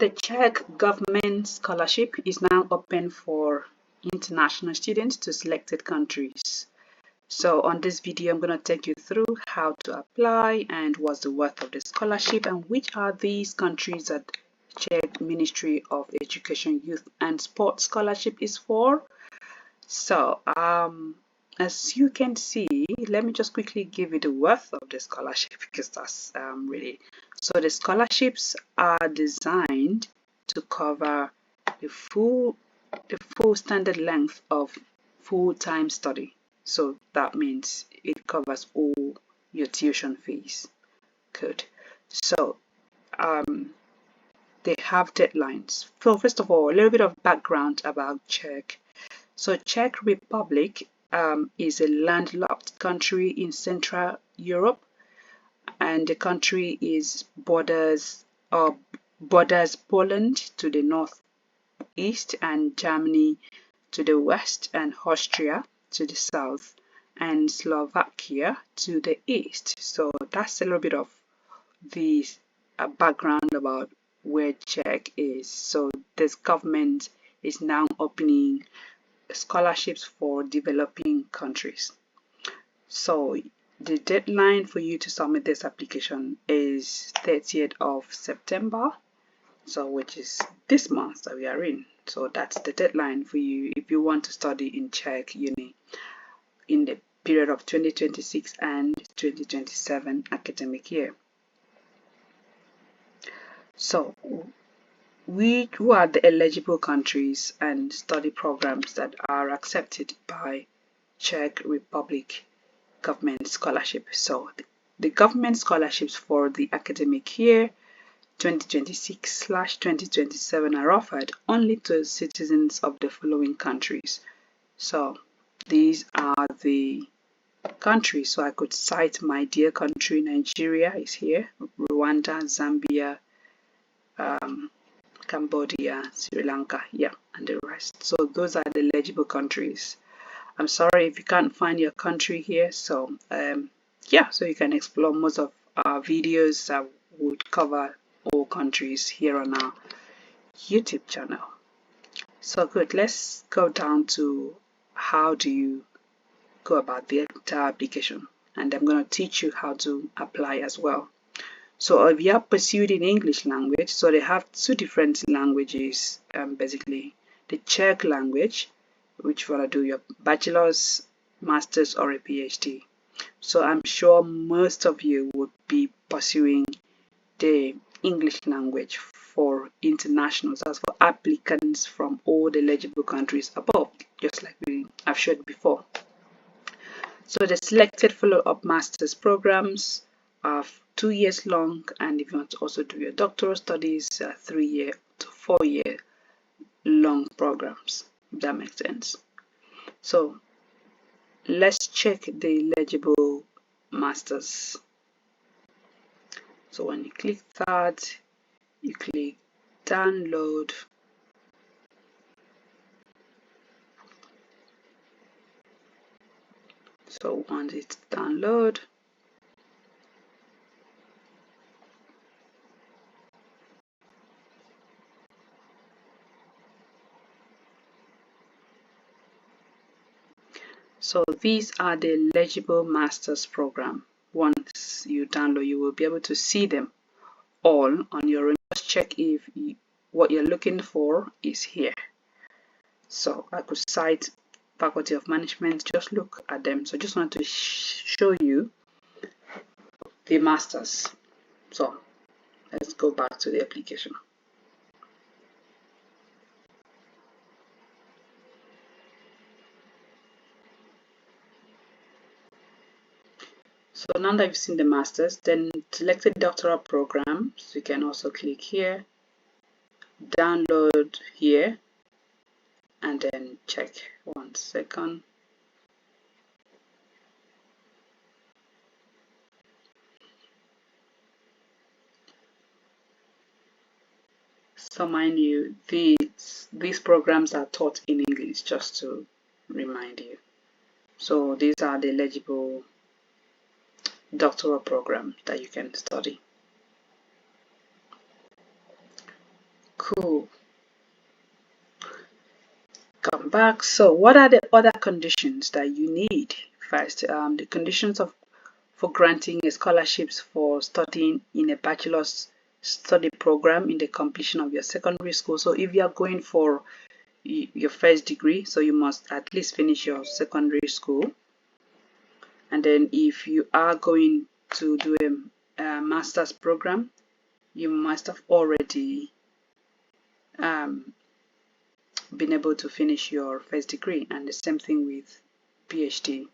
The Czech Government Scholarship is now open for international students to selected countries. So on this video, I'm going to take you through how to apply and what's the worth of the scholarship and which are these countries that Czech Ministry of Education, Youth and Sport Scholarship is for. So as you can see, let me just quickly give you the worth of the scholarship because that's so the scholarships are designed to cover the full standard length of full-time study. So that means it covers all your tuition fees. Good. So they have deadlines. So first of all, a little bit of background about Czech. So Czech Republic is a landlocked country in Central Europe, and the country borders Poland to the northeast and Germany to the west and Austria to the south and Slovakia to the east. So that's a little bit of the background about where Czech is. So this government is now opening scholarships for developing countries. So the deadline for you to submit this application is 30th of September, so which is this month that we are in. So that's the deadline for you if you want to study in Czech uni in the period of 2026 and 2027 academic year. So who are the eligible countries and study programs that are accepted by Czech Republic Government Scholarship? So the government scholarships for the academic year 2026/2027 are offered only to citizens of the following countries. So these are the countries. So I could cite my dear country, Nigeria is here, Rwanda, Zambia, Cambodia, Sri Lanka, yeah, and the rest. So those are the eligible countries. I'm sorry if you can't find your country here. So yeah, so you can explore most of our videos that would cover all countries here on our YouTube channel. So good, let's go down to how do you go about the entire application, and I'm going to teach you how to apply as well. So if you are pursued in English language, so they have two different languages, basically the Czech language, which you want to do your bachelor's, master's or a PhD. So I'm sure most of you would be pursuing the English language for internationals, as for applicants from all the eligible countries above, just like I've showed before. So the selected follow-up master's programs are 2 years long, and if you want to also do your doctoral studies, 3-year to 4-year long programs, if that makes sense. So let's check the eligible masters. So when you click that, you click download. So once it's download, so these are the eligible master's program. Once you download, you will be able to see them all on your own. Just check if what you're looking for is here. So I could cite Faculty of Management, just look at them. So just want to show you the masters. So let's go back to the application. So now that you've seen the masters, then select the doctoral program. So you can also click here, download here, and then check. 1 second. So mind you, these programs are taught in English, just to remind you. So these are the eligible doctoral programs that you can study. Cool. Come back. So what are the other conditions that you need? First, the conditions for granting a scholarships for studying in a bachelor's study program in the completion of your secondary school. So if you are going for your first degree, so you must at least finish your secondary school. And then if you are going to do a master's program, you must have already been able to finish your first degree, and the same thing with PhD.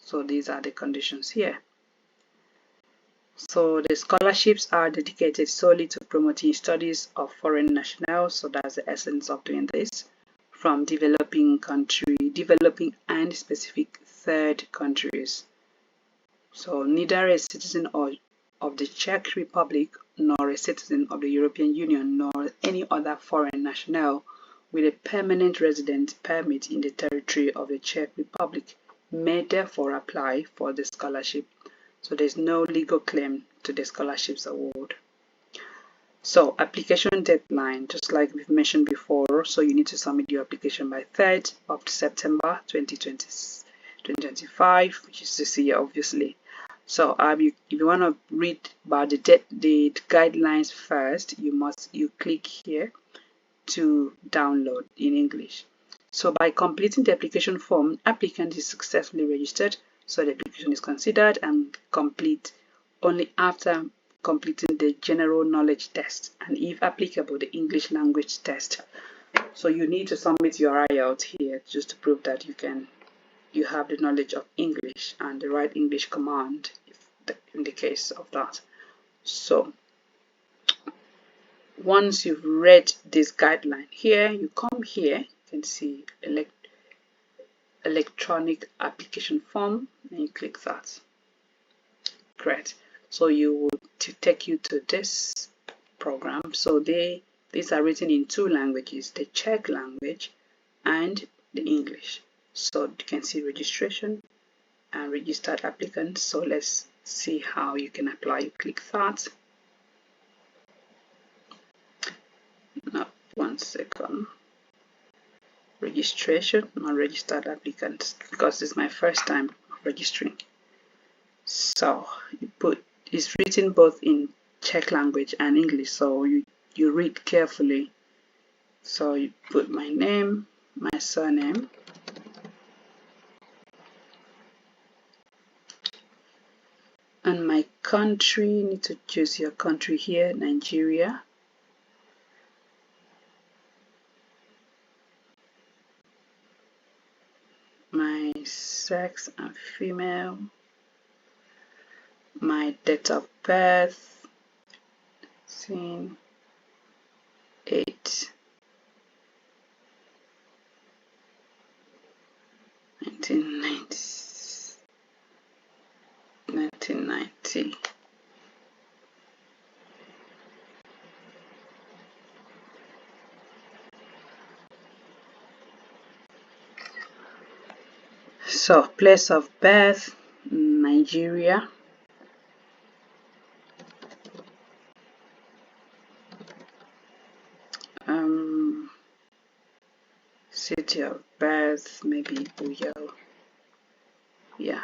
So these are the conditions here. So the scholarships are dedicated solely to promoting studies of foreign nationals. So that's the essence of doing this, from developing and specific third countries. So neither a citizen of the Czech Republic nor a citizen of the European Union nor any other foreign national with a permanent resident permit in the territory of the Czech Republic may therefore apply for the scholarship. So there's no legal claim to the scholarships award. So application deadline, just like we've mentioned before, so you need to submit your application by 3rd of September 2025, which is this year, obviously. So if you want to read about the guidelines first, you click here to download in English. So by completing the application form, applicant is successfully registered. So the application is considered and complete only after completing the general knowledge test and, if applicable, the English language test. So you need to submit your IELTS here just to prove that you have the knowledge of English and the right English command in the case of that. So once you've read this guideline here, you come here, you can see electronic application form, and you click that. Great. So you will take you to this program. So these are written in 2 languages, the Czech language and the English. So you can see registration and registered applicants. So let's see how you can apply. You click that. Now, 1 second. Registration, not registered applicants, because this is my first time registering. So you it's written both in Czech language and English, so you read carefully. So you put my name, my surname, and my country. You need to choose your country here, Nigeria. My sex, I'm female. My date of birth, 8 1990. So place of birth, Nigeria. City of birth, maybe Uyo. Yeah.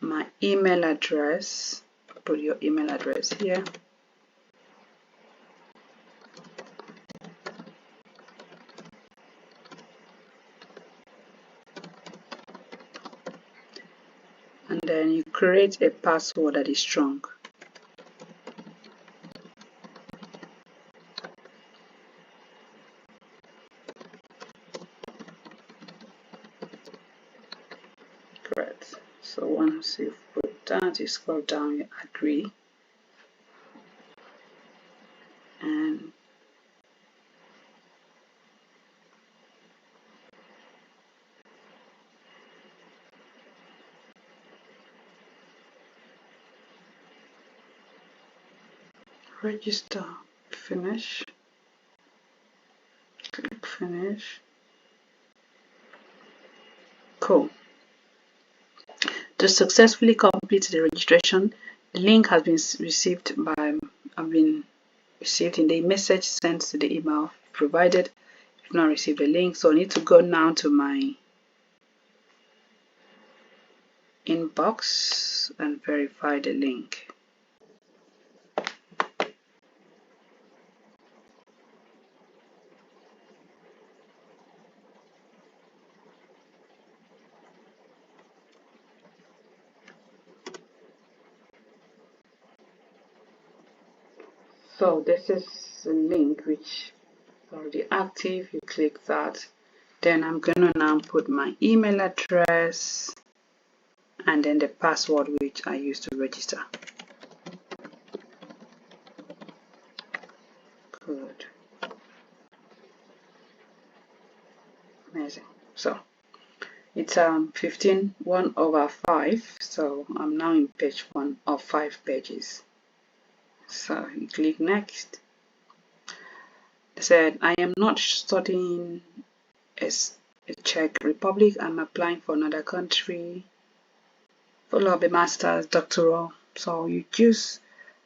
My email address, put your email address here. And then you create a password that is strong. Great. So once you've put that, you scroll down, you agree, and register. Finish. Click finish. Cool. To successfully complete the registration, the link has been received by received in the message sent to the email provided. If not received the link, so I need to go now to my inbox and verify the link. So this is a link which is already active. You click that. Then I'm gonna now put my email address and then the password which I used to register. Good. Amazing. So it's 15:1/5. So I'm now in page 1 of 5 pages. So you click next. I said I am not studying as a Czech Republic. I'm applying for another country. Follow up a master's, doctoral. So you choose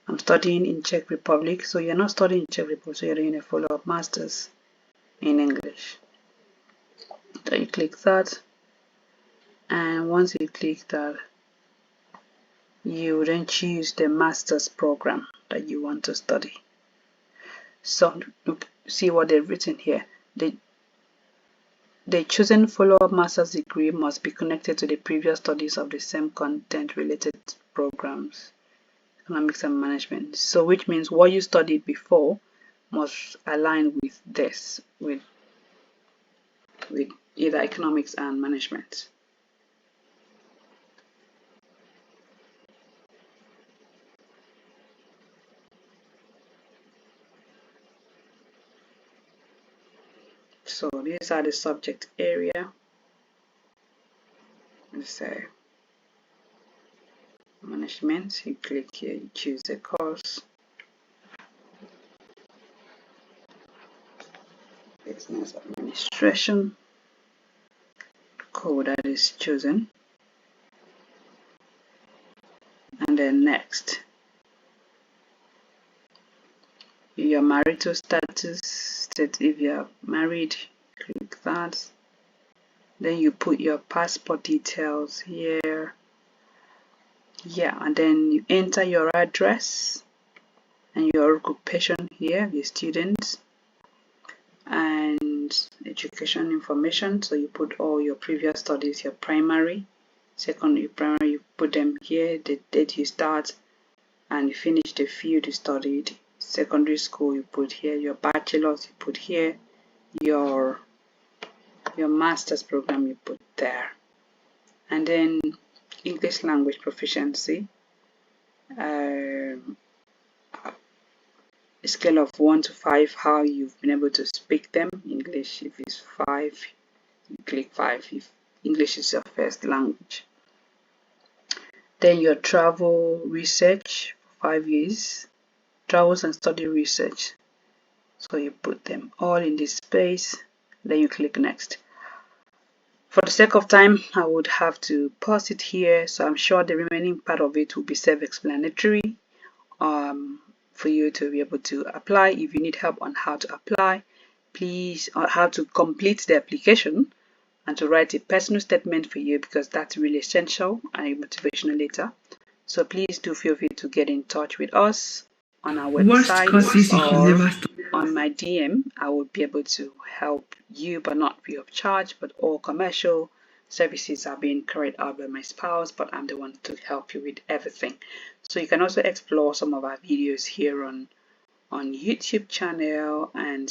I'm studying in Czech Republic. So you're not studying in Czech Republic, so you're doing a follow-up master's in English. So you click that, and once you click that, you then choose the master's program that you want to study. So see what they've written here. The chosen follow-up master's degree must be connected to the previous studies of the same content-related programs, economics and management. So which means what you studied before must align with this, with either economics and management. So these are the subject area. Let's say management. You click here, you choose the course. Business administration. Code that is chosen. And then next. Your marital status. If you are married, click that. Then you put your passport details here. Yeah, and then you enter your address and your occupation here, the student, and education information. So you put all your previous studies, your primary, secondary, primary, you put them here, the date you start and you finish the field you studied. Secondary school you put here, your bachelor's you put here, your master's program you put there, and then English language proficiency, a scale of 1 to 5, how you've been able to speak them. English, if it's 5, you click 5 if English is your first language. Then your travel research for 5 years, travels and study research. So you put them all in this space, then you click next. For the sake of time, I would have to pause it here, so I'm sure the remaining part of it will be self-explanatory for you to be able to apply. If you need help on how to apply, please, or how to complete the application and to write a personal statement for you, because that's really essential and a motivational letter. So please do feel free to get in touch with us on our website or on my DM. I will be able to help you, but not free of charge. But all commercial services are being carried out by my spouse, but I'm the one to help you with everything. So you can also explore some of our videos here on YouTube channel and